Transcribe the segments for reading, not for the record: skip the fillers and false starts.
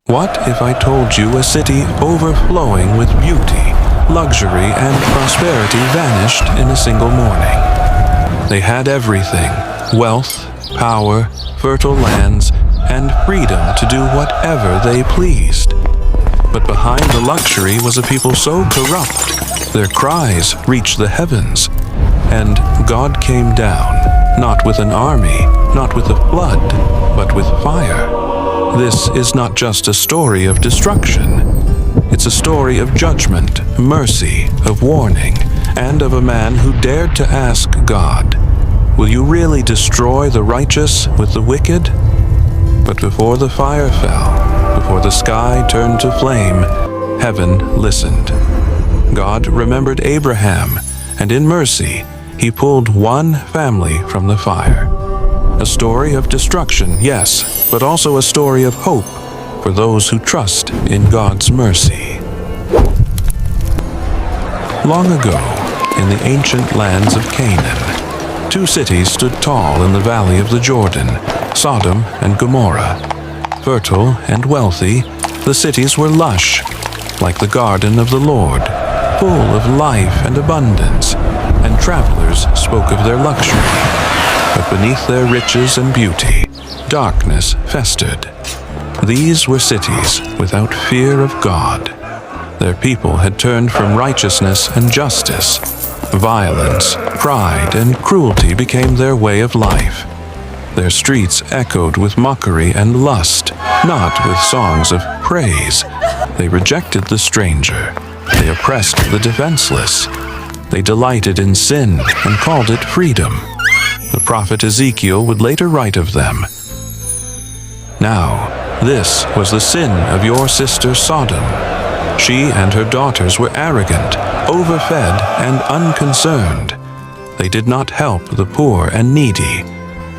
What if I told you a city overflowing with beauty, luxury, and prosperity vanished in a single morning? They had everything: wealth, power, fertile lands, and freedom to do whatever they pleased. But behind the luxury was a people so corrupt, their cries reached the heavens. And God came down, not with an army, not with a flood, but with fire. This is not just a story of destruction. It's a story of judgment, mercy, of warning, and of a man who dared to ask God, "Will you really destroy the righteous with the wicked?" But before the fire fell, before the sky turned to flame, heaven listened. God remembered Abraham, and in mercy, he pulled one family from the fire. A story of destruction, yes, but also a story of hope for those who trust in God's mercy. Long ago, in the ancient lands of Canaan, two cities stood tall in the valley of the Jordan, Sodom and Gomorrah. Fertile and wealthy, the cities were lush, like the garden of the Lord, full of life and abundance, and travelers spoke of their luxury. But beneath their riches and beauty, darkness festered. These were cities without fear of God. Their people had turned from righteousness and justice. Violence, pride, and cruelty became their way of life. Their streets echoed with mockery and lust, not with songs of praise. They rejected the stranger. They oppressed the defenseless. They delighted in sin and called it freedom. The prophet Ezekiel would later write of them, "Now, this was the sin of your sister Sodom. She and her daughters were arrogant, overfed, and unconcerned. They did not help the poor and needy.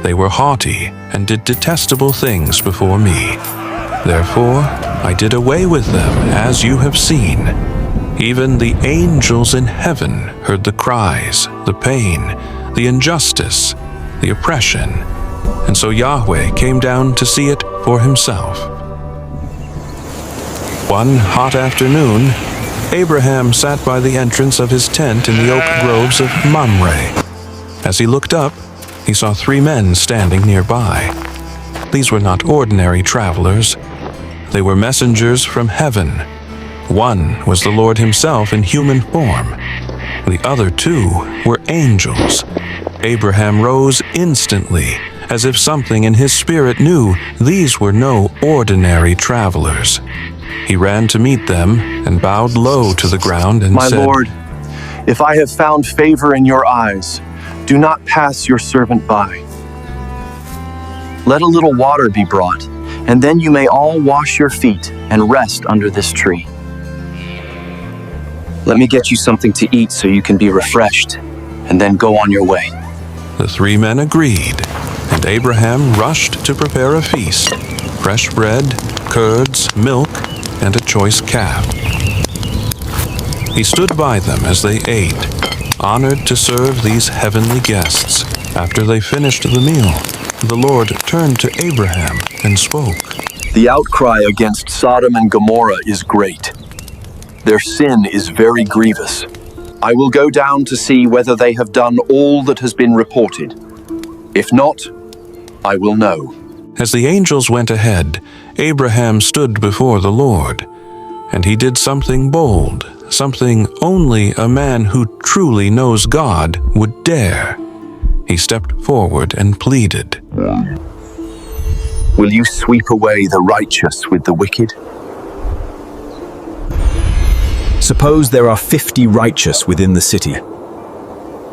They were haughty and did detestable things before me. Therefore, I did away with them, as you have seen. Even the angels in heaven heard the cries, the pain, the injustice, the oppression. And so Yahweh came down to see it for himself." One hot afternoon, Abraham sat by the entrance of his tent in the oak groves of Mamre. As he looked up, he saw three men standing nearby. These were not ordinary travelers. They were messengers from heaven. One was the Lord himself in human form. The other two were angels. Abraham rose instantly, as if something in his spirit knew these were no ordinary travelers. He ran to meet them and bowed low to the ground and said, "My Lord, if I have found favor in your eyes, do not pass your servant by. Let a little water be brought, and then you may all wash your feet and rest under this tree. Let me get you something to eat so you can be refreshed, and then go on your way." The three men agreed, and Abraham rushed to prepare a feast: fresh bread, curds, milk, and a choice calf. He stood by them as they ate, honored to serve these heavenly guests. After they finished the meal, the Lord turned to Abraham and spoke. "The outcry against Sodom and Gomorrah is great. Their sin is very grievous. I will go down to see whether they have done all that has been reported. If not, I will know." As the angels went ahead, Abraham stood before the Lord, and he did something bold, something only a man who truly knows God would dare. He stepped forward and pleaded, "Will you sweep away the righteous with the wicked?" Suppose there are 50 righteous within the city.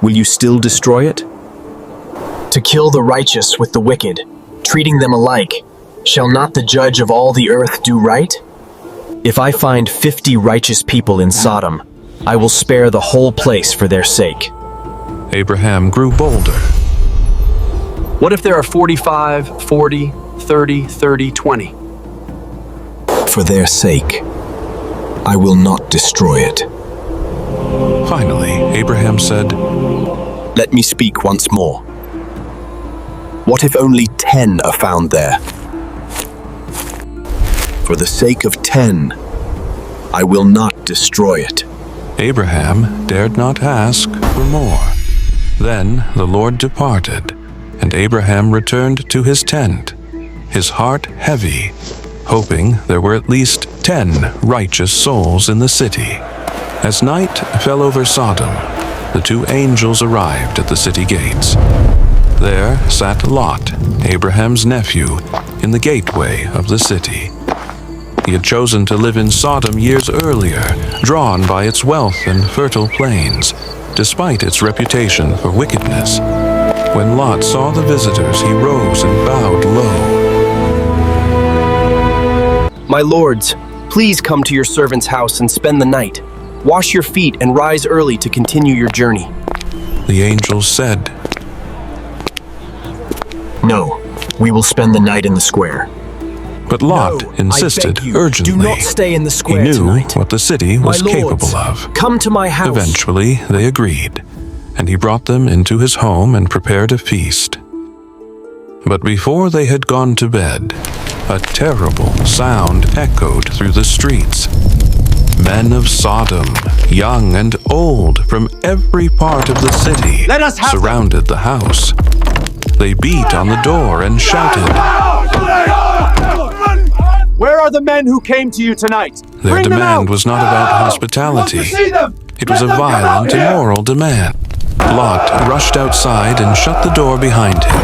Will you still destroy it? To kill the righteous with the wicked, treating them alike, shall not the judge of all the earth do right? If I find 50 righteous people in Sodom, I will spare the whole place for their sake. Abraham grew bolder. What if there are 45, 40, 30, 20? For their sake, I will not destroy it. Finally, Abraham said, Let me speak once more. What if only 10 are found there? For the sake of 10, I will not destroy it. Abraham dared not ask for more. Then the Lord departed, and Abraham returned to his tent, his heart heavy, hoping there were at least 10 righteous souls in the city. As night fell over Sodom, the 2 angels arrived at the city gates. There sat Lot, Abraham's nephew, in the gateway of the city. He had chosen to live in Sodom years earlier, drawn by its wealth and fertile plains, despite its reputation for wickedness. When Lot saw the visitors, he rose and bowed low. My lords, please come to your servant's house and spend the night. Wash your feet and rise early to continue your journey. The angels said, No, we will spend the night in the square. but Lot insisted urgently. Do not stay in the He square knew tonight. what the city was My lords, capable of. come to my house. Eventually, they agreed, and he brought them into his home and prepared a feast. But before they had gone to bed, a terrible sound echoed through the streets. Men of Sodom, young and old, from every part of the city, surrounded the house. They beat on the door and shouted. Where are the men who came to you tonight? Their demand was not about hospitality. It was a violent, immoral demand. Lot rushed outside and shut the door behind him.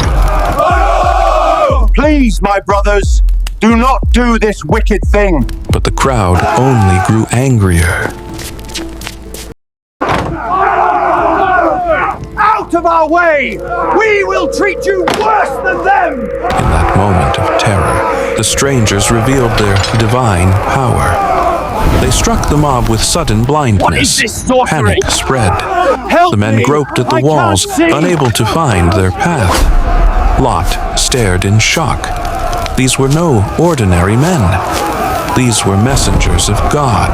Please, my brothers, do not do this wicked thing. But the crowd only grew angrier. Out of our way! We will treat you worse than them! In that moment of terror, the strangers revealed their divine power. They struck the mob with sudden blindness. What is this sorcery? Panic spread. Help The men me! groped at the I can't walls, see! unable to find their path. Lot stared in shock. These were no ordinary men. These were messengers of God.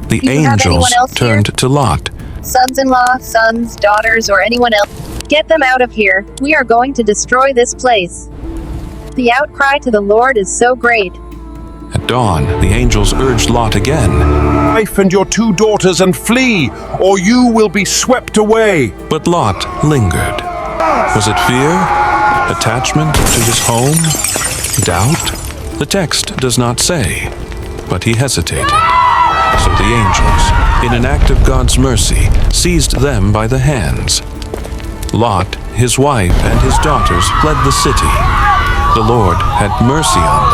The Do you have angels anyone else here? turned to Lot. Sons-in-law, sons, daughters, or anyone else. Get them out of here. We are going to destroy this place. The outcry to the Lord is so great. At dawn, the angels urged Lot again. Wife and your 2 daughters and flee, or you will be swept away. But Lot lingered. Was it fear? Attachment to his home? Doubt? The text does not say, but he hesitated. So the angels, in an act of God's mercy, seized them by the hands. Lot, his wife, and his daughters fled the city. The Lord had mercy on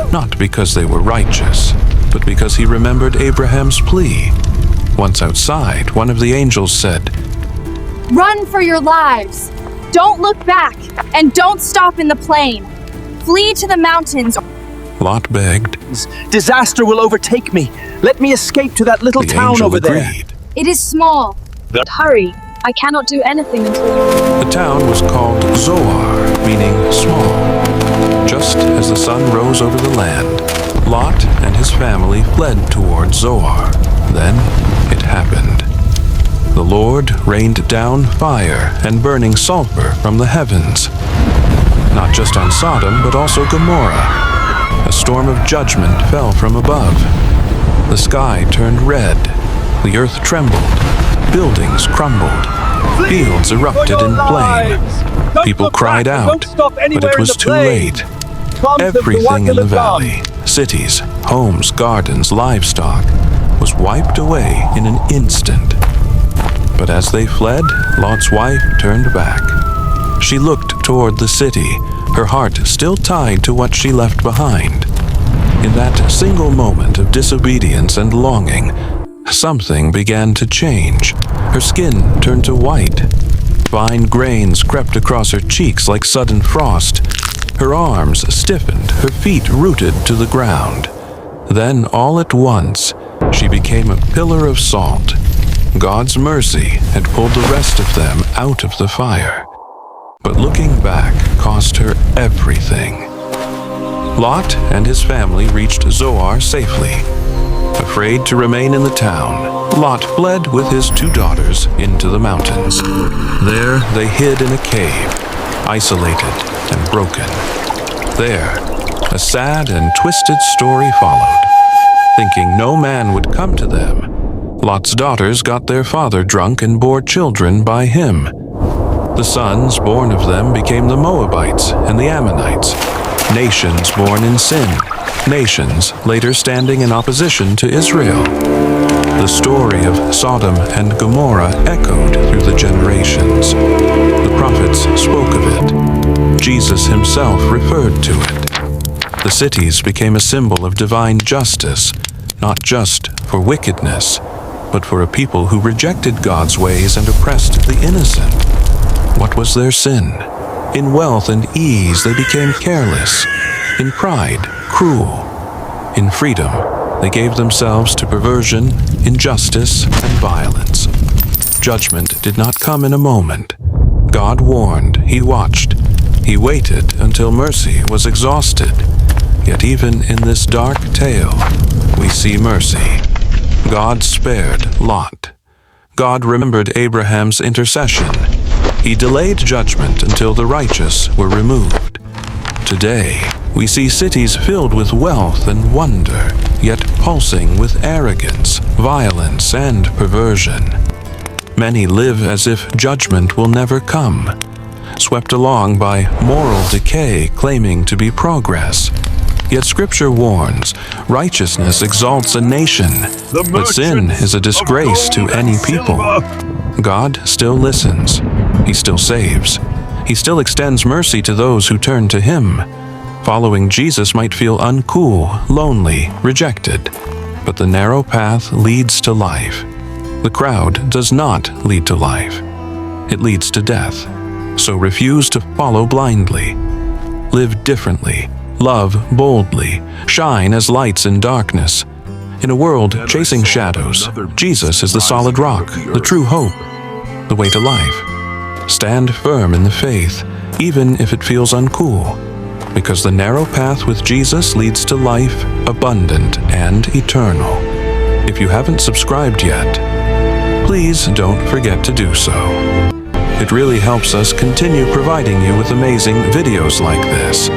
them, not because they were righteous, but because he remembered Abraham's plea. Once outside, one of the angels said, Run for your lives! Don't look back, and don't stop in the plain. Flee to the mountains. Lot begged. Disaster will overtake me. Let me escape to that little The town angel over there. agreed. It is small. Hurry, I cannot do anything until you... The town was called Zoar, meaning small. Just as the sun rose over the land, Lot and his family fled toward Zoar. Then it happened. The Lord rained down fire and burning sulfur from the heavens. Not just on Sodom, but also Gomorrah. A storm of judgment fell from above. The sky turned red. The earth trembled. Buildings crumbled. Fields erupted in flame. People cried out, but it was too late. Everything in the valley, cities, homes, gardens, livestock, was wiped away in an instant. But as they fled, Lot's wife turned back. She looked toward the city, her heart still tied to what she left behind. In that single moment of disobedience and longing, something began to change. Her skin turned to white. Fine grains crept across her cheeks like sudden frost. Her arms stiffened, her feet rooted to the ground. Then, all at once, she became a pillar of salt. God's mercy had pulled the rest of them out of the fire. But looking back cost her everything. Lot and his family reached Zoar safely. Afraid to remain in the town, Lot fled with his 2 daughters into the mountains. There they hid in a cave, isolated and broken. There, A sad and twisted story followed. Thinking no man would come to them, Lot's daughters got their father drunk and bore children by him. The sons born of them became the Moabites and the Ammonites, nations born in sin, nations later standing in opposition to Israel. The story of Sodom and Gomorrah echoed through the generations. The prophets spoke of it. Jesus himself referred to it. The cities became a symbol of divine justice, not just for wickedness, but for a people who rejected God's ways and oppressed the innocent. What was their sin? In wealth and ease they became careless. In pride, cruel. In freedom, they gave themselves to perversion, injustice, and violence. Judgment did not come in a moment. God warned, he watched, he waited until mercy was exhausted. Yet even in this dark tale, we see mercy. God spared Lot. God remembered Abraham's intercession. He delayed judgment until the righteous were removed. Today, we see cities filled with wealth and wonder, yet pulsing with arrogance, violence, and perversion. Many live as if judgment will never come, swept along by moral decay claiming to be progress. Yet Scripture warns, righteousness exalts a nation, but sin is a disgrace to any people. God still listens. He still saves. He still extends mercy to those who turn to him. Following Jesus might feel uncool, lonely, rejected, but the narrow path leads to life. The crowd does not lead to life. It leads to death. So refuse to follow blindly. Live differently. Love boldly, shine as lights in darkness. In a world chasing shadows, Jesus is the solid rock, the true hope, the way to life. Stand firm in the faith, even if it feels uncool, because the narrow path with Jesus leads to life abundant and eternal. If you haven't subscribed yet, please don't forget to do so. It really helps us continue providing you with amazing videos like this.